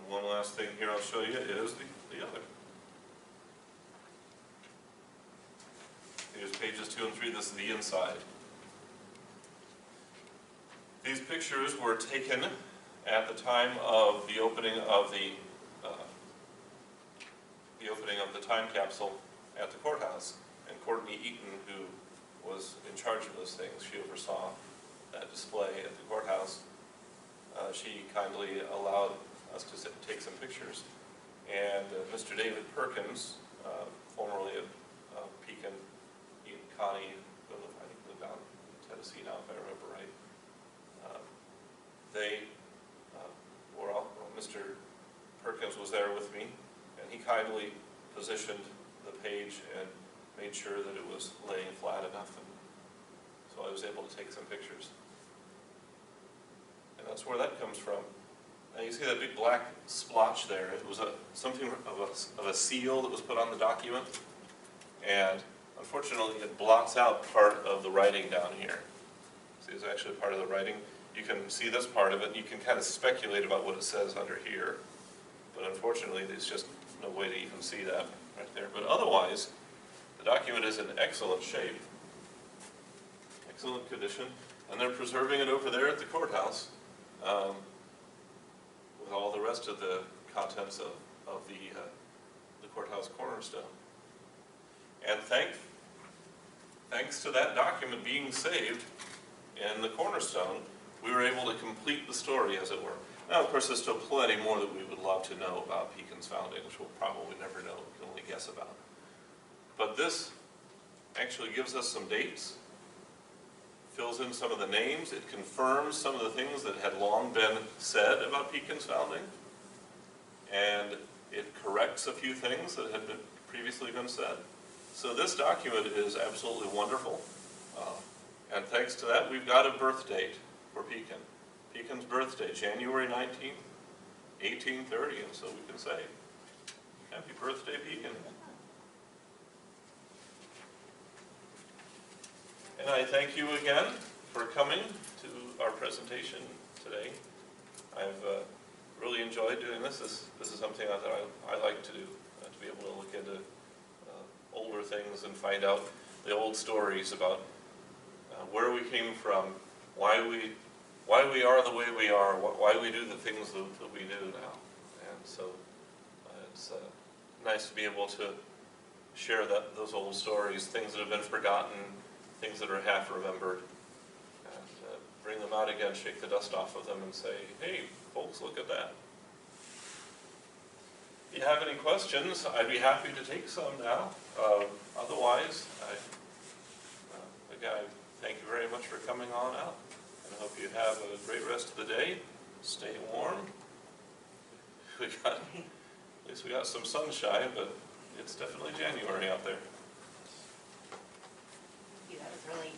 one last thing here I'll show you is the other. Here's pages 2 and 3, this is the inside. These pictures were taken at the time of the opening of the time capsule at the courthouse. And Courtney Eaton, who was in charge of those things, she oversaw that display at the courthouse. She kindly allowed us to take some pictures. And Mr. David Perkins, formerly of Pekin, he and Connie, I think lived out in Tennessee now, if I remember right. Mr. Perkins was there with me, and he kindly positioned the page and made sure that it was laying flat enough, and so I was able to take some pictures. And that's where that comes from. Now you see that big black splotch there. It was something of a seal that was put on the document, and unfortunately it blots out part of the writing down here. See, it's actually part of the writing. You can see this part of it, and you can kind of speculate about what it says under here. But unfortunately, there's just no way to even see that right there. But otherwise, the document is in excellent shape, excellent condition, and they're preserving it over there at the courthouse with all the rest of the contents of the courthouse cornerstone. And thanks to that document being saved in the cornerstone, we were able to complete the story, as it were. Now, of course, there's still plenty more that we would love to know about Pekin's founding, which we'll probably never know, we can only guess about. But this actually gives us some dates, fills in some of the names, it confirms some of the things that had long been said about Pekin's founding, and it corrects a few things that had previously been said. So this document is absolutely wonderful, and thanks to that, we've got a birth date for Pekin. Pekin's birthday, January 19th, 1830, and so we can say, happy birthday, Pekin. And I thank you again for coming to our presentation today. I've really enjoyed doing this. This is something that I like to do, to be able to look into older things and find out the old stories about where we came from, why we are the way we are, why we do the things that we do now. And so it's nice to be able to share those old stories, things that have been forgotten, things that are half remembered, and bring them out again, shake the dust off of them and say, hey, folks, look at that. If you have any questions, I'd be happy to take some now. Otherwise, again, thank you very much for coming on out. I hope you have a great rest of the day. Stay warm. At least we got some sunshine, but it's definitely January out there. Thank you. That was really